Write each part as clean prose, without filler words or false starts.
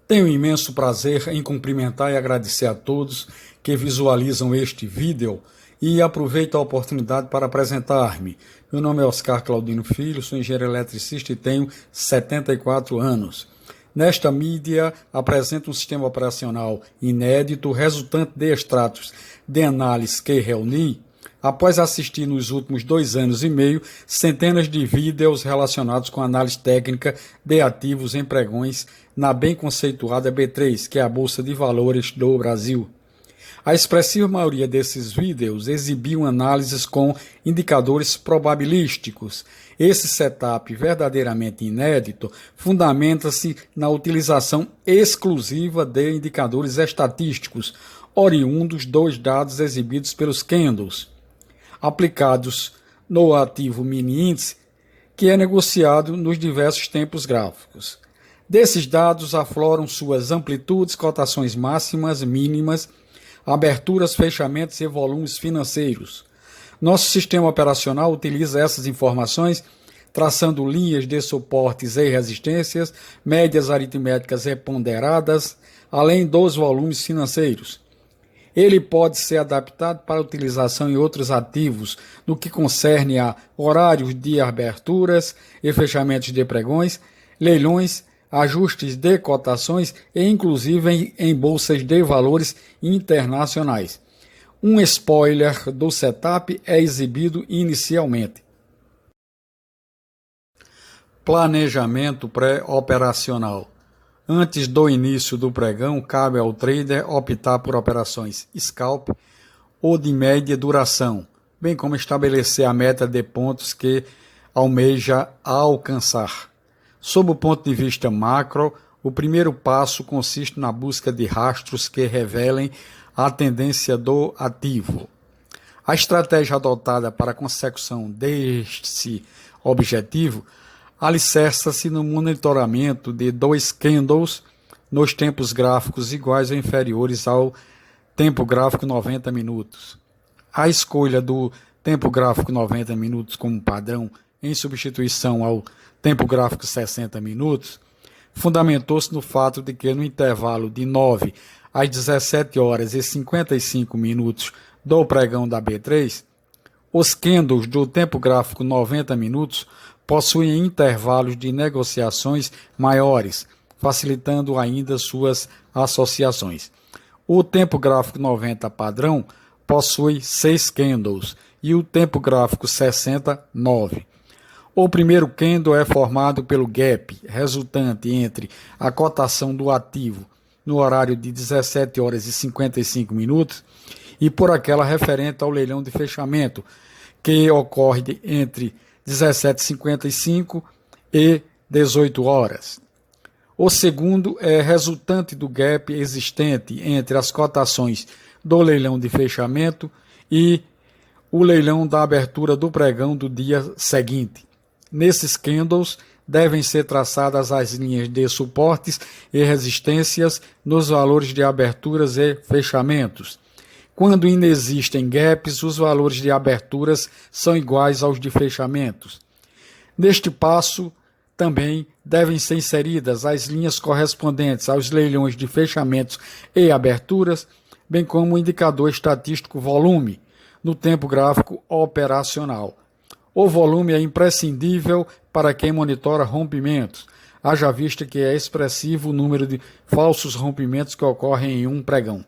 Tenho imenso prazer em cumprimentar e agradecer a todos que visualizam este vídeo e aproveito a oportunidade para apresentar-me. Meu nome é Oscar Claudino Filho, sou engenheiro eletricista e tenho 74 anos. Nesta mídia, apresento um sistema operacional inédito, resultante de extratos de análise que reuni, após assistir nos últimos 2 anos e meio centenas de vídeos relacionados com análise técnica de ativos em pregões na bem conceituada B3, que é a Bolsa de Valores do Brasil. A expressiva maioria desses vídeos exibiam análises com indicadores probabilísticos. Esse setup verdadeiramente inédito fundamenta-se na utilização exclusiva de indicadores estatísticos, oriundos dos dados exibidos pelos candles, aplicados no ativo mini índice, que é negociado nos diversos tempos gráficos. Desses dados afloram suas amplitudes, cotações máximas, mínimas, aberturas, fechamentos e volumes financeiros. Nosso sistema operacional utiliza essas informações traçando linhas de suportes e resistências, médias aritméticas e ponderadas, além dos volumes financeiros. Ele pode ser adaptado para utilização em outros ativos, no que concerne a horários de aberturas e fechamentos de pregões, leilões, ajustes de cotações e inclusive em bolsas de valores internacionais. Um spoiler do setup é exibido inicialmente. Planejamento pré-operacional. Antes do início do pregão, cabe ao trader optar por operações scalp ou de média duração, bem como estabelecer a meta de pontos que almeja alcançar. Sob o ponto de vista macro, o primeiro passo consiste na busca de rastros que revelem a tendência do ativo. A estratégia adotada para a consecução deste objetivo alicerça-se no monitoramento de 2 candles nos tempos gráficos iguais ou inferiores ao tempo gráfico 90 minutos. A escolha do tempo gráfico 90 minutos como padrão em substituição ao tempo gráfico 60 minutos fundamentou-se no fato de que no intervalo de 9 às 17 horas e 55 minutos do pregão da B3, os candles do tempo gráfico 90 minutos possuem intervalos de negociações maiores, facilitando ainda suas associações. O tempo gráfico 90 padrão possui 6 candles e o tempo gráfico 60, 9. O primeiro candle é formado pelo gap resultante entre a cotação do ativo no horário de 17 horas e 55 minutos e por aquela referente ao leilão de fechamento, que ocorre entre 17h55 e 18 horas. O segundo é resultante do gap existente entre as cotações do leilão de fechamento e o leilão da abertura do pregão do dia seguinte. Nesses candles devem ser traçadas as linhas de suportes e resistências nos valores de aberturas e fechamentos. Quando inexistem gaps, os valores de aberturas são iguais aos de fechamentos. Neste passo, também devem ser inseridas as linhas correspondentes aos leilões de fechamentos e aberturas, bem como o indicador estatístico volume, no tempo gráfico operacional. O volume é imprescindível para quem monitora rompimentos, haja vista que é expressivo o número de falsos rompimentos que ocorrem em um pregão.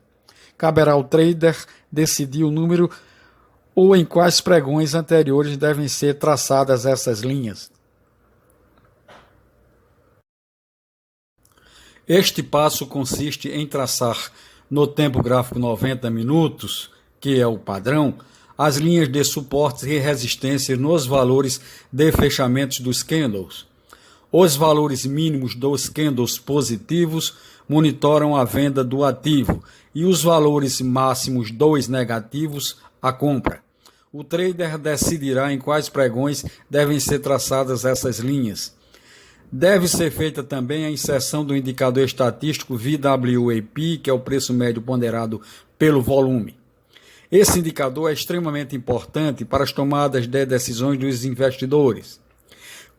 Caberá ao trader decidir o número ou em quais pregões anteriores devem ser traçadas essas linhas. Este passo consiste em traçar no tempo gráfico 90 minutos, que é o padrão, as linhas de suportes e resistências nos valores de fechamentos dos candles. Os valores mínimos dos candles positivos monitoram a venda do ativo e os valores máximos dos negativos a compra. O trader decidirá em quais pregões devem ser traçadas essas linhas. Deve ser feita também a inserção do indicador estatístico VWAP, que é o preço médio ponderado pelo volume. Esse indicador é extremamente importante para as tomadas de decisões dos investidores.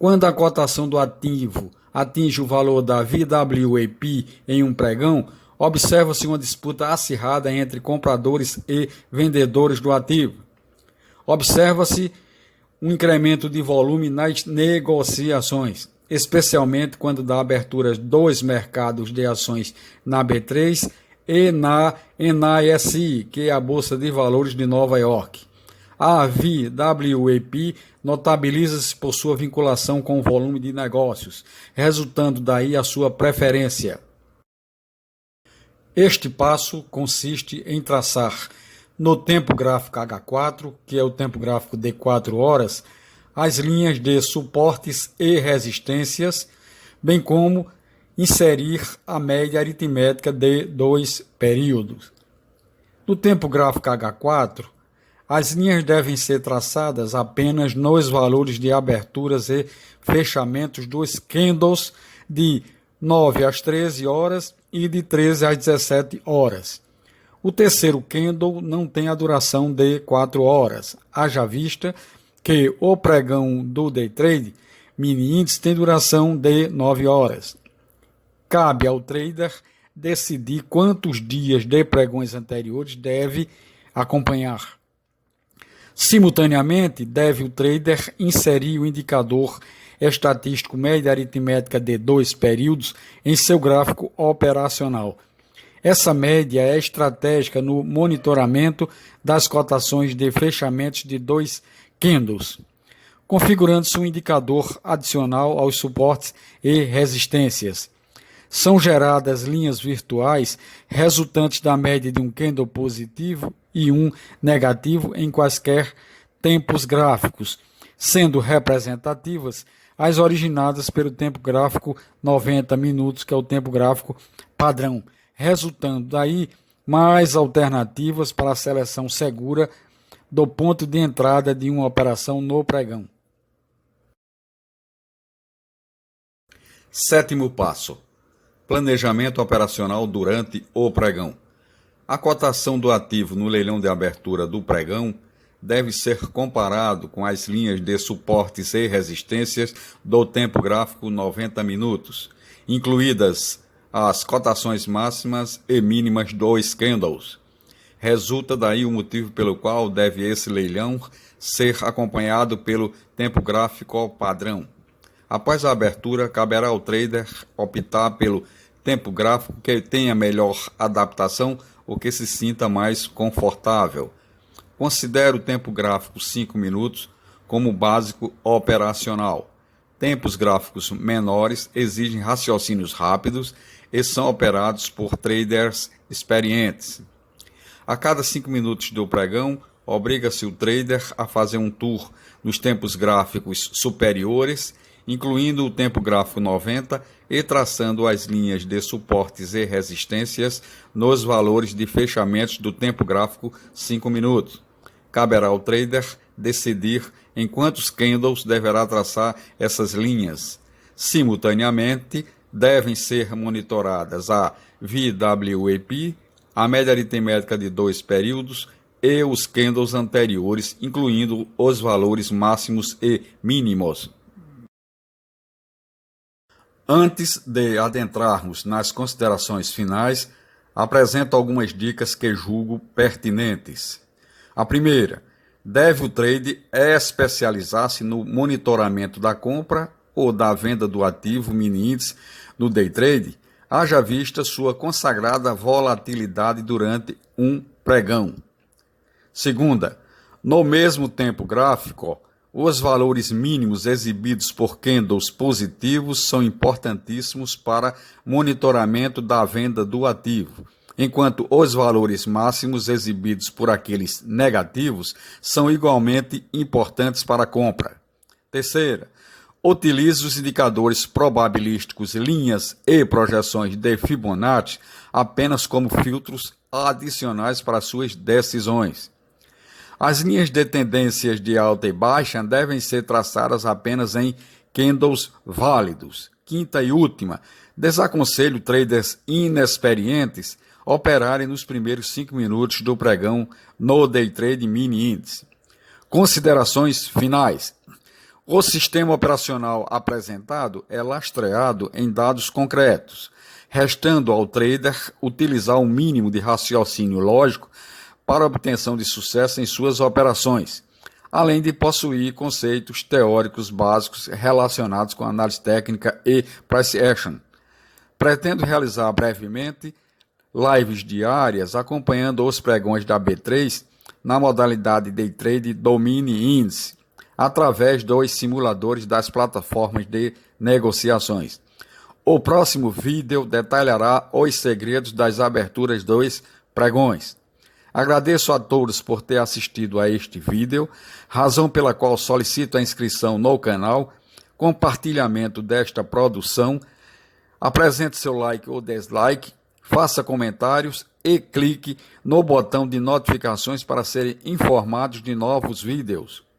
Quando a cotação do ativo atinge o valor da VWAP em um pregão, observa-se uma disputa acirrada entre compradores e vendedores do ativo. Observa-se um incremento de volume nas negociações, especialmente quando dá abertura dos mercados de ações na B3 e na NYSE, que é a Bolsa de Valores de Nova York. A VWAP notabiliza-se por sua vinculação com o volume de negócios, resultando daí a sua preferência. Este passo consiste em traçar no tempo gráfico H4, que é o tempo gráfico de 4 horas, as linhas de suportes e resistências, bem como inserir a média aritmética de 2 períodos. No tempo gráfico H4, as linhas devem ser traçadas apenas nos valores de aberturas e fechamentos dos candles de 9 às 13 horas e de 13 às 17 horas. O terceiro candle não tem a duração de 4 horas, haja vista que o pregão do day trade mini índice tem duração de 9 horas. Cabe ao trader decidir quantos dias de pregões anteriores deve acompanhar. Simultaneamente, deve o trader inserir o indicador estatístico média aritmética de 2 períodos em seu gráfico operacional. Essa média é estratégica no monitoramento das cotações de fechamentos de 2 candles, configurando-se um indicador adicional aos suportes e resistências. São geradas linhas virtuais resultantes da média de um candle positivo e um negativo em quaisquer tempos gráficos, sendo representativas as originadas pelo tempo gráfico 90 minutos, que é o tempo gráfico padrão, resultando daí mais alternativas para a seleção segura do ponto de entrada de uma operação no pregão. Sétimo passo: planejamento operacional durante o pregão. A cotação do ativo no leilão de abertura do pregão deve ser comparado com as linhas de suportes e resistências do tempo gráfico 90 minutos, incluídas as cotações máximas e mínimas dos candles. Resulta daí o motivo pelo qual deve esse leilão ser acompanhado pelo tempo gráfico padrão. Após a abertura, caberá ao trader optar pelo tempo gráfico que tenha melhor adaptação ou que se sinta mais confortável. Considere o tempo gráfico 5 minutos como básico operacional. Tempos gráficos menores exigem raciocínios rápidos e são operados por traders experientes. A cada 5 minutos do pregão, obriga-se o trader a fazer um tour nos tempos gráficos superiores, incluindo o tempo gráfico 90 e traçando as linhas de suportes e resistências nos valores de fechamentos do tempo gráfico 5 minutos. Caberá ao trader decidir em quantos candles deverá traçar essas linhas. Simultaneamente, devem ser monitoradas a VWAP, a média aritmética de 2 períodos e os candles anteriores, incluindo os valores máximos e mínimos. Antes de adentrarmos nas considerações finais, apresento algumas dicas que julgo pertinentes. A primeira: deve o trade especializar-se no monitoramento da compra ou da venda do ativo mini índice no day trade, haja vista sua consagrada volatilidade durante um pregão. Segunda, no mesmo tempo gráfico, os valores mínimos exibidos por candles positivos são importantíssimos para monitoramento da venda do ativo, enquanto os valores máximos exibidos por aqueles negativos são igualmente importantes para a compra. Terceira, utilize os indicadores probabilísticos, linhas e projeções de Fibonacci apenas como filtros adicionais para suas decisões. As linhas de tendências de alta e baixa devem ser traçadas apenas em candles válidos. Quinta e última, desaconselho traders inexperientes operarem nos primeiros 5 minutos do pregão no day trade mini índice. Considerações finais. O sistema operacional apresentado é lastreado em dados concretos, restando ao trader utilizar o mínimo de raciocínio lógico para a obtenção de sucesso em suas operações, além de possuir conceitos teóricos básicos relacionados com análise técnica e price action. Pretendo realizar brevemente lives diárias acompanhando os pregões da B3 na modalidade Day Trade Domini Índice, através dos simuladores das plataformas de negociações. O próximo vídeo detalhará os segredos das aberturas dos pregões. Agradeço a todos por ter assistido a este vídeo, razão pela qual solicito a inscrição no canal, compartilhamento desta produção, apresente seu like ou dislike, faça comentários e clique no botão de notificações para serem informados de novos vídeos.